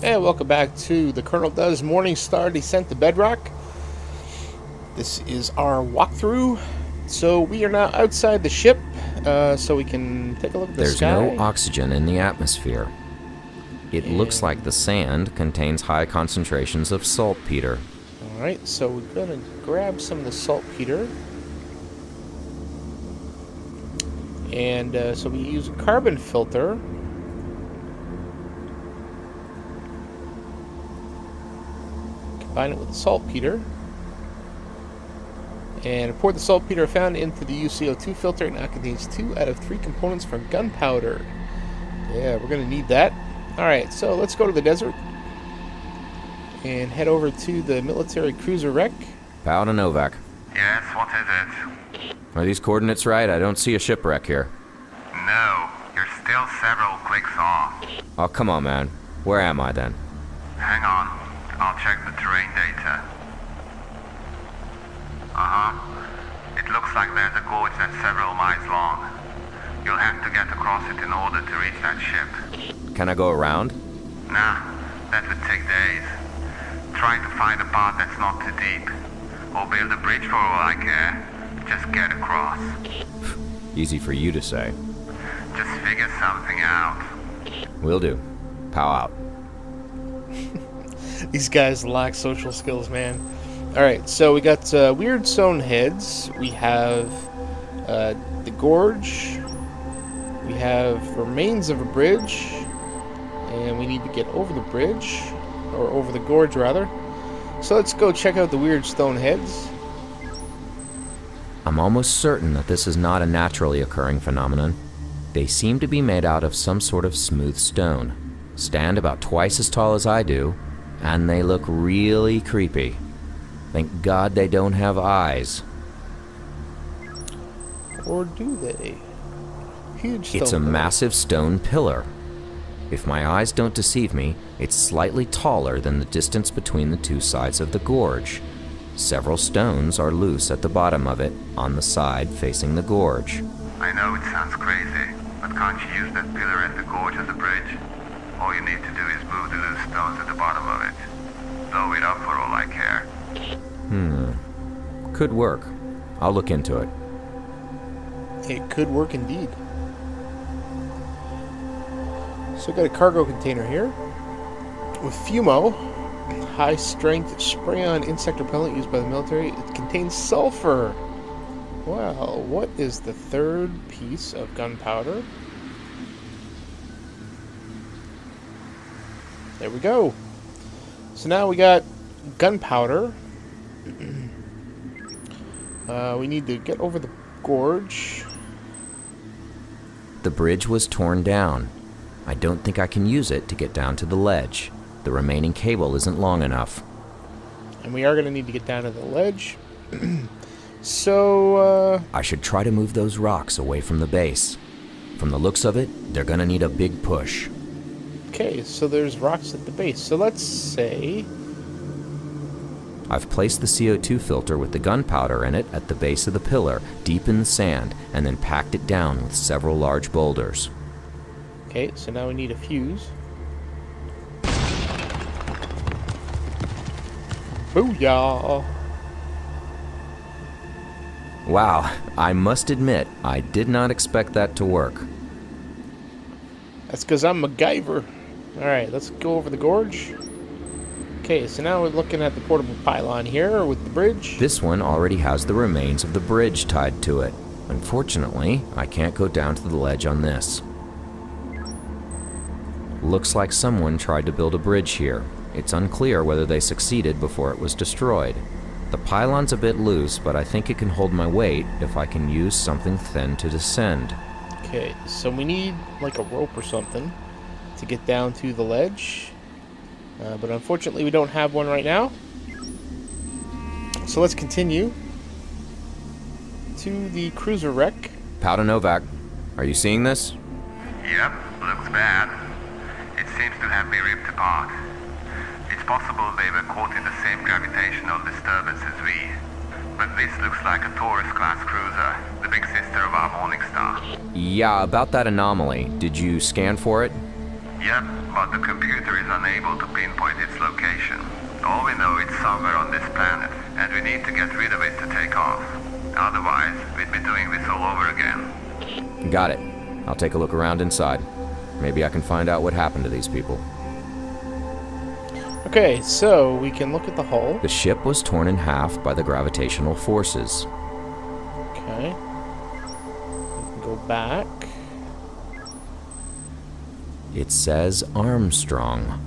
And welcome back to the Colonel Does Morningstar Descent to Bedrock. This is our walkthrough. So we are now outside the ship, so we can take a look at the sky. There's no oxygen in the atmosphere. It looks like the sand contains high concentrations of saltpeter. Alright, so we're going to grab some of the saltpeter. And so we use a carbon filter. Combine it with the saltpeter. And pour the saltpeter found into the UCO2 filter. It now contains 2 out of 3 components for gunpowder. Yeah, we're going to need that. Alright, so let's go to the desert. And head over to the military cruiser wreck. Powell to Novak. Yes, what is it? Are these coordinates right? I don't see a shipwreck here. No, you're still several clicks off. Oh, come on, man. Where am I then? Hang on, I'll check the terrain data. It looks like there's a gorge that's several miles long. You'll have to get across it in order to reach that ship. Can I go around? Nah, that would take days. Try to find a path that's not too deep. Or build a bridge for all I care. Just get across. Easy for you to say. Just figure something out. Will do. Powell out. These guys lack social skills, man. Alright, so we got weird stone heads. We have the gorge. We have remains of a bridge. And we need to get over the bridge. Or over the gorge, rather. So let's go check out the weird stone heads. I'm almost certain that this is not a naturally occurring phenomenon. They seem to be made out of some sort of smooth stone, stand about twice as tall as I do, and they look really creepy. Thank God they don't have eyes. Or do they? Huge stone It's a pillar. massive stone pillar. If my eyes don't deceive me, it's slightly taller than the distance between the 2 sides of the gorge. Several stones are loose at the bottom of it, on the side facing the gorge. I know it sounds crazy, but can't you use that pillar at the gorge as a bridge? All you need to do is move the loose stones at the bottom of it. Blow it up for all I care. Could work. I'll look into it. It could work indeed. So we've got a cargo container here with Fumo, high-strength spray-on insect repellent used by the military. It contains sulfur. Well, what is the third piece of gunpowder? There we go. So now we got gunpowder. We need to get over the gorge. The bridge was torn down. I don't think I can use it to get down to the ledge. The remaining cable isn't long enough. And we are going to need to get down to the ledge. So, I should try to move those rocks away from the base. From the looks of it, they're gonna need a big push. okay, so there's rocks at the base. So let's say... I've placed the CO2 filter with the gunpowder in it at the base of the pillar, deep in the sand, and then packed it down with several large boulders. Okay, so now we need a fuse. Booyah! Wow, I must admit, I did not expect that to work. That's because I'm MacGyver. Alright, let's go over the gorge. Okay, so now we're looking at the portable pylon here with the bridge. This one already has the remains of the bridge tied to it. Unfortunately, I can't go down to the ledge on this. Looks like someone tried to build a bridge here. It's unclear whether they succeeded before it was destroyed. The pylon's a bit loose, but I think it can hold my weight if I can use something thin to descend. Okay, so we need like a rope or something to get down to the ledge. But unfortunately we don't have one right now. So let's continue to the cruiser wreck. Powell to Novak, are you seeing this? Yep, looks bad. It seems to have been ripped apart. It's possible they were caught in the same gravitational disturbance as we. But this looks like a Taurus-class cruiser, the big sister of our Morningstar. Yeah, about that anomaly. Did you scan for it? Yep, but the computer is unable to pinpoint its location. All we know it's somewhere on this planet, and we need to get rid of it to take off. Otherwise, we'd be doing this all over again. Got it. I'll take a look around inside. Maybe I can find out what happened to these people. Okay, so we can look at the hull. The ship was torn in half by the gravitational forces. Okay. We can go back. It says Armstrong.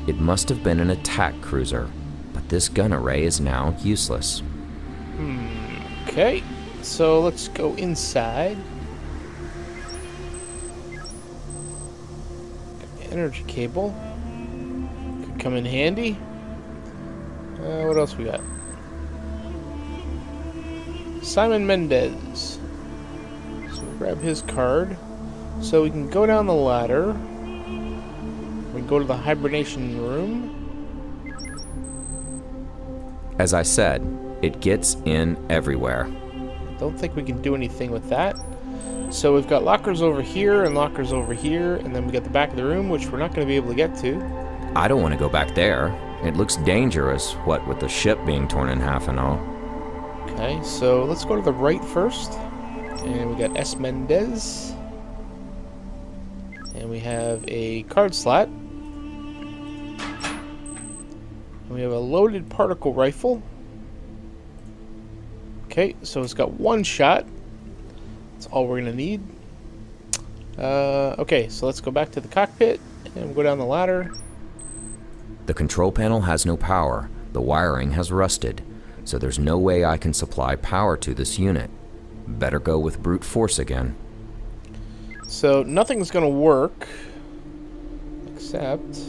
It must have been an attack cruiser, but this gun array is now useless. Okay, so let's go inside. Energy cable. Could come in handy. What else we got? Simon Mendez. So we'll grab his card. So we can go down the ladder. We can go to the hibernation room. As I said, it gets in everywhere. Don't think we can do anything with that. So we've got lockers over here and lockers over here, and then we got the back of the room, which we're not going to be able to get to. I don't want to go back there. It looks dangerous, what with the ship being torn in half and all. Okay, so let's go to the right first. And we got S. Mendez. And we have a card slot. And we have a loaded particle rifle. Okay, so it's got one shot. That's all we're going to need. Okay, so let's go back to the cockpit and we'll go down the ladder. The control panel has no power. The wiring has rusted, so there's no way I can supply power to this unit. Better go with brute force again. So nothing's going to work except...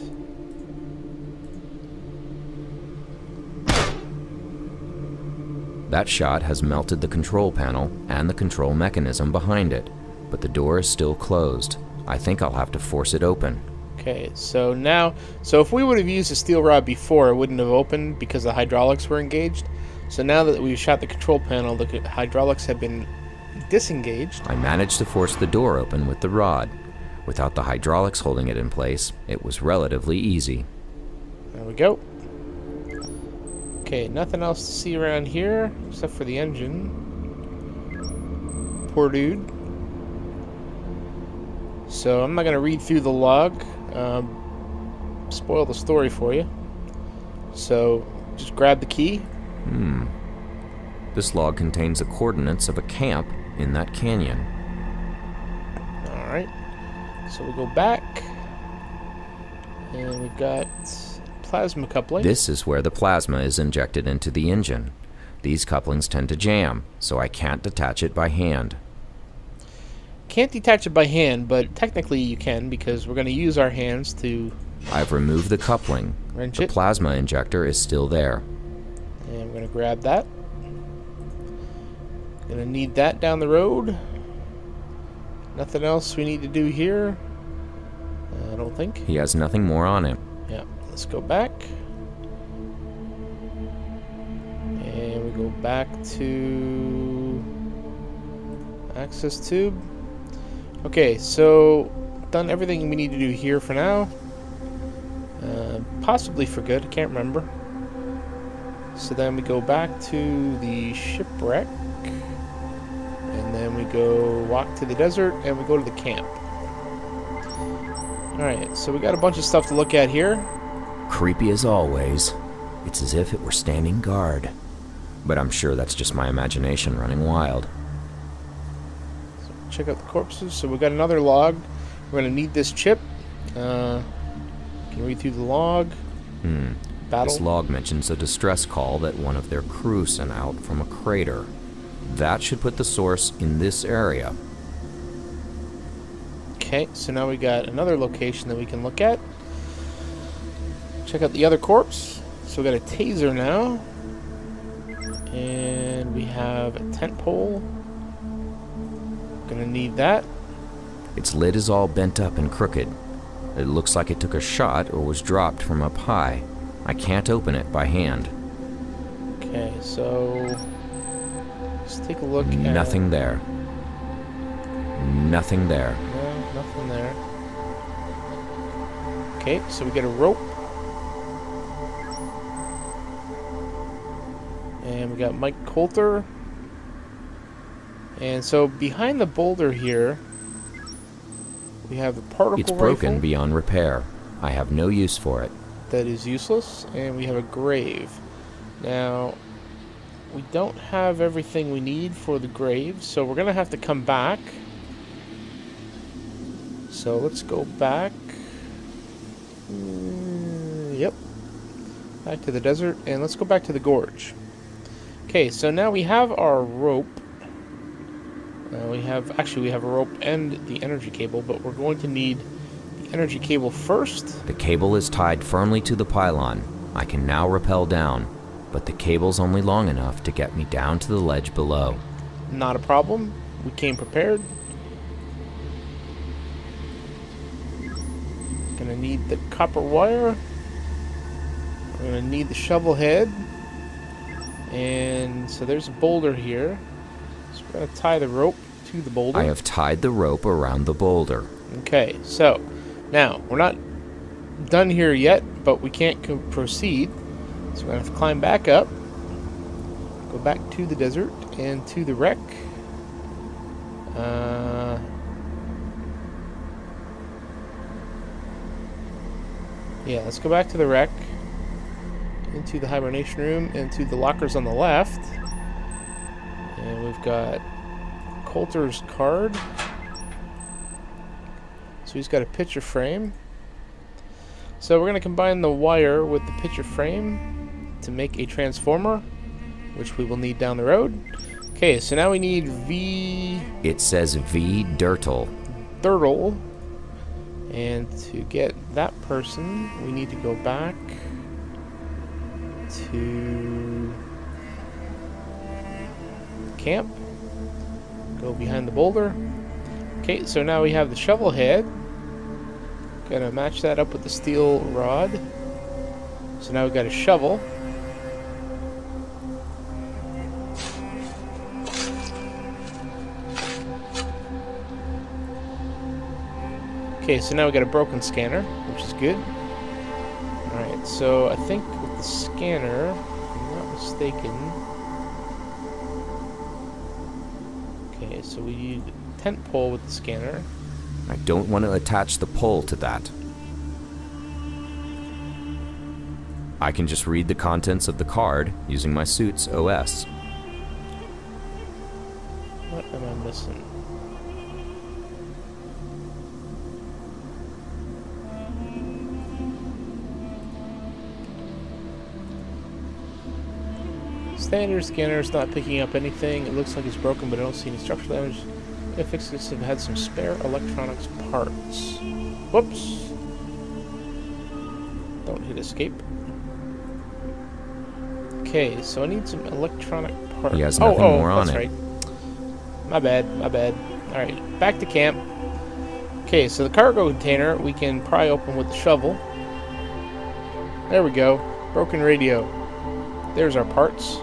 That shot has melted the control panel and the control mechanism behind it, but the door is still closed. I think I'll have to force it open. Okay, so now... So if we would have used a steel rod before, it wouldn't have opened because the hydraulics were engaged. So now that we've shot the control panel, the hydraulics have been disengaged. I managed to force the door open with the rod. Without the hydraulics holding it in place, it was relatively easy. There we go. Okay, nothing else to see around here except for the engine. Poor dude. So I'm not going to read through the log. Spoil the story for you. So just grab the key. This log contains the coordinates of a camp in that canyon. Alright. So we'll go back. And we've got plasma coupling. This is where the plasma is injected into the engine. These couplings tend to jam, so I can't detach it by hand. Can't detach it by hand, but technically you can because we're going to use our hands to I've removed the coupling. wrench The it. plasma injector is still there. And we're going to grab that. Going to need that down the road. Nothing else we need to do here. I don't think. He has nothing more on him. Yeah, let's go back. And we go back to access tube. Okay, so done everything we need to do here for now. Possibly for good, I can't remember. So then we go back to the shipwreck. And then we go walk to the desert and we go to the camp. Alright, so we got a bunch of stuff to look at here. Creepy as always. It's as if it were standing guard. But I'm sure that's just my imagination running wild. Check out the corpses. So we got another log. We're going to need this chip. Can read through the log. Battle. This log mentions a distress call that one of their crew sent out from a crater. That should put the source in this area. Okay, so now we got another location that we can look at. Check out the other corpse. So we got a taser now. And we have a tent pole. Gonna need that. Its lid is all bent up and crooked. It looks like it took a shot or was dropped from up high. I can't open it by hand. Okay, so let's take a look at... Nothing there. Nothing there. No, Nothing there. Okay, so we get a rope. And we got Mike Coulter. And so behind the boulder here, we have the particle It's broken rifle beyond repair. I have no use for it. that is useless, and we have a grave. Now, we don't have everything we need for the grave, so we're going to have to come back. So let's go back. Yep. Back to the desert, and let's go back to the gorge. Okay, so now we have our rope. We have a rope and the energy cable, but we're going to need the energy cable first. The cable is tied firmly to the pylon. I can now rappel down, but the cable's only long enough to get me down to the ledge below. Not a problem. We came prepared. Gonna need the copper wire. We're gonna need the shovel head. And so there's a boulder here. So we're gonna tie the rope to the boulder. I have tied the rope around the boulder. Okay, so now we're not done here yet, but we can't proceed. So we're gonna have to climb back up, go back to the desert and to the wreck. Yeah, let's go back to the wreck, into the hibernation room, into the lockers on the left. And we've got Coulter's card. So he's got a picture frame. So we're going to combine the wire with the picture frame to make a transformer, which we will need down the road. Okay, so now we need V... It says V Dirtle. Dirtle. And to get that person, we need to go back to camp. Go behind the boulder. Okay, so now we have the shovel head. Gonna match that up with the steel rod. So now we've got a shovel. Okay, so now we got a broken scanner, which is good. Alright, so I think with the scanner, if I'm not mistaken... Okay, so we need a tent pole with the scanner. I don't want to attach the pole to that. I can just read the contents of the card using my suit's OS. What am I missing? Standard scanner is not picking up anything. It looks like it's broken, but I don't see any structural damage. I fixed this have had some spare electronics parts. Whoops. Don't hit escape. Okay, so I need some electronic parts. He has nothing more on that's it. Right. My bad, my bad. Alright, back to camp. Okay, so the cargo container we can pry open with the shovel. There we go. Broken radio. There's our parts.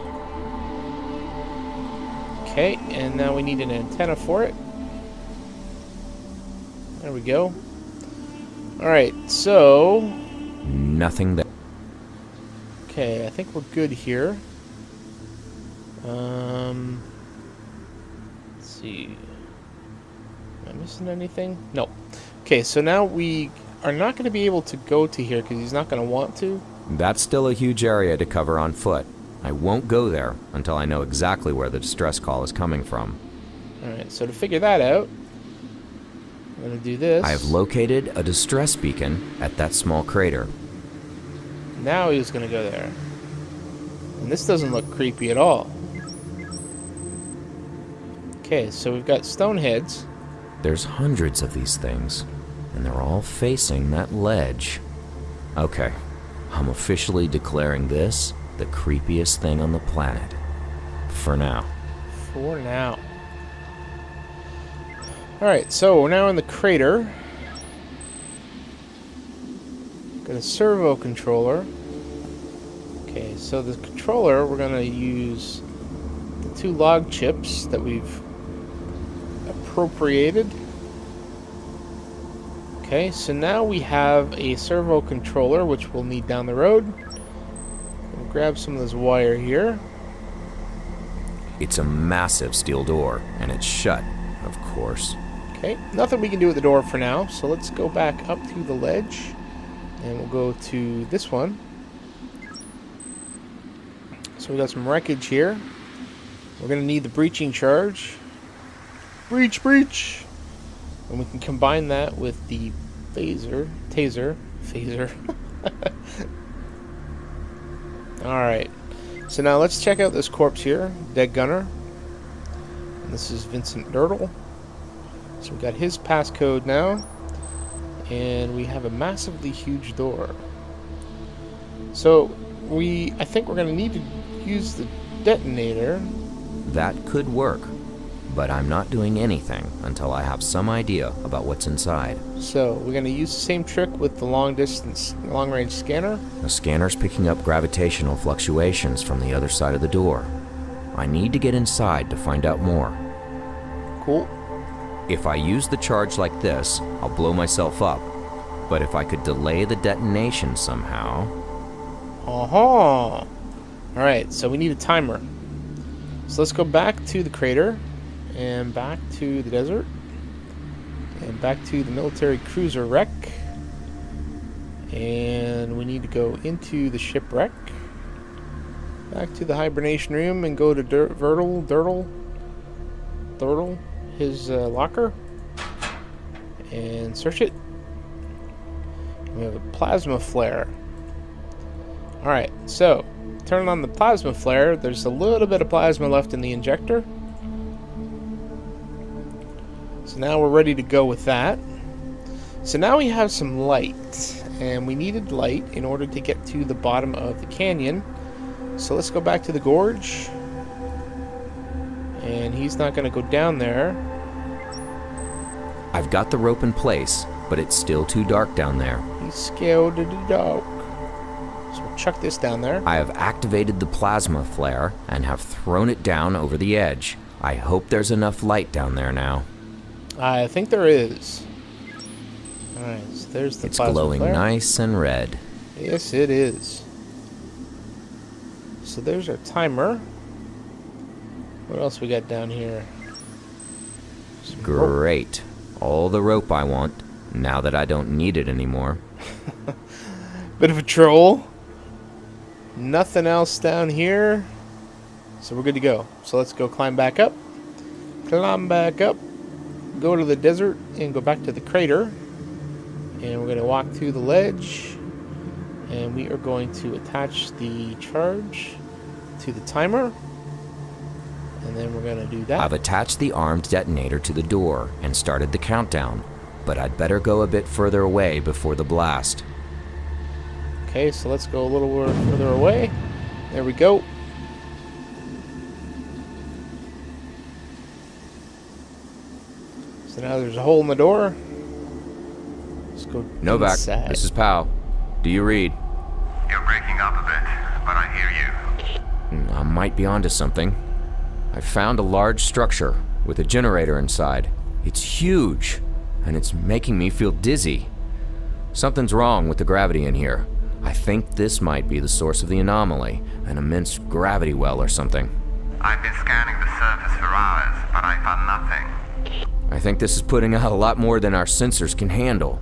Okay, and now we need an antenna for it. There we go. Alright, so... Nothing there. Okay, I think we're good here. Let's see. Am I missing anything? No. Okay, so now we are not going to be able to go to here because he's not going to want to. That's still a huge area to cover on foot. I won't go there until I know exactly where the distress call is coming from. Alright, so to figure that out, I'm going to do this. I have located a distress beacon at that small crater. Now he's going to go there. And this doesn't look creepy at all. Okay, so we've got stone heads. There's hundreds of these things, and they're all facing that ledge. Okay, I'm officially declaring this the creepiest thing on the planet. For now. For now. Alright, so we're now in the crater. Got a servo controller. Okay, so the controller, we're going to use the 2 log chips that we've appropriated. Okay, so now we have a servo controller, which we'll need down the road. We'll grab some of this wire here. It's a massive steel door, and it's shut, of course. Okay, nothing we can do with the door for now, so let's go back up to the ledge, and we'll go to this one. So we got some wreckage here. We're going to need the breaching charge. Breach, breach! And we can combine that with the taser. Alright, so now let's check out this corpse here, dead gunner. And this is Vincent Dirtle. So we got his passcode now, and we have a massively huge door. So I think we're going to need to use the detonator. That could work, but I'm not doing anything until I have some idea about what's inside. So we're going to use the same trick with the long-range scanner. The scanner's picking up gravitational fluctuations from the other side of the door. I need to get inside to find out more. Cool. If I use the charge like this, I'll blow myself up. But if I could delay the detonation somehow... Aha! Alright, so we need a timer. So let's go back to the crater, and back to the desert, and back to the military cruiser wreck. And we need to go into the shipwreck, back to the hibernation room, and go to Dirtle, his locker, and search it. We have a plasma flare. Alright, so turn on the plasma flare. There's a little bit of plasma left in the injector. So now we're ready to go with that. So now we have some light, and we needed light in order to get to the bottom of the canyon. So let's go back to the gorge. And he's not going to go down there. I've got the rope in place, but it's still too dark down there. He's scared of the dark. So we'll chuck this down there. I have activated the plasma flare and have thrown it down over the edge. I hope there's enough light down there now. I think there is. Alright, so there's the It's plasma glowing flare. nice and red. Yes, it is. So there's our timer. What else we got down here? Some rope. Great. All the rope I want, now that I don't need it anymore. Bit of a troll. Nothing else down here. So we're good to go. So let's go climb back up. Climb back up. Go to the desert and go back to the crater. And we're going to walk to the ledge. And we are going to attach the charge to the timer. And then we're going to do that. I've attached the armed detonator to the door and started the countdown, but I'd better go a bit further away before the blast. Okay, so let's go a little further away. There we go. So now there's a hole in the door. Let's go Novak, inside. this is Powell. Do you read? You're breaking up a bit, but I hear you. I might be onto something. I found a large structure with a generator inside. It's huge, and it's making me feel dizzy. Something's wrong with the gravity in here. I think this might be the source of the anomaly, an immense gravity well or something. I've been scanning the surface for hours, but I found nothing. I think this is putting out a lot more than our sensors can handle.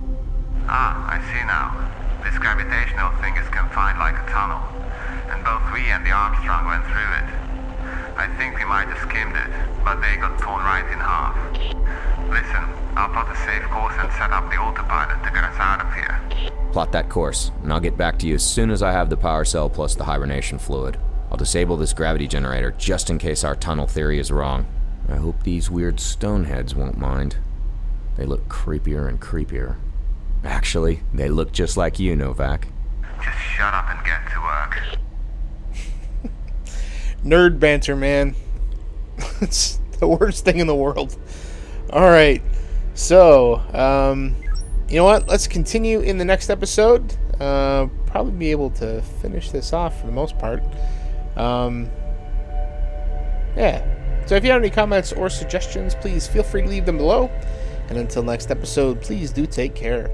Ah, I see now. This gravitational thing is confined like a tunnel, and both we and the Armstrong went through it. I think we might have skimmed it, but they got torn right in half. Listen, I'll plot a safe course and set up the autopilot to get us out of here. Plot that course, and I'll get back to you as soon as I have the power cell plus the hibernation fluid. I'll disable this gravity generator just in case our tunnel theory is wrong. I hope these weird stoneheads won't mind. They look creepier and creepier. Actually, they look just like you, Novak. Just shut up and get to work. Nerd banter, man. It's the worst thing in the world. Alright, so, you know what? Let's continue in the next episode. Probably be able to finish this off for the most part. Yeah. So if you have any comments or suggestions, please feel free to leave them below. And until next episode, please do take care.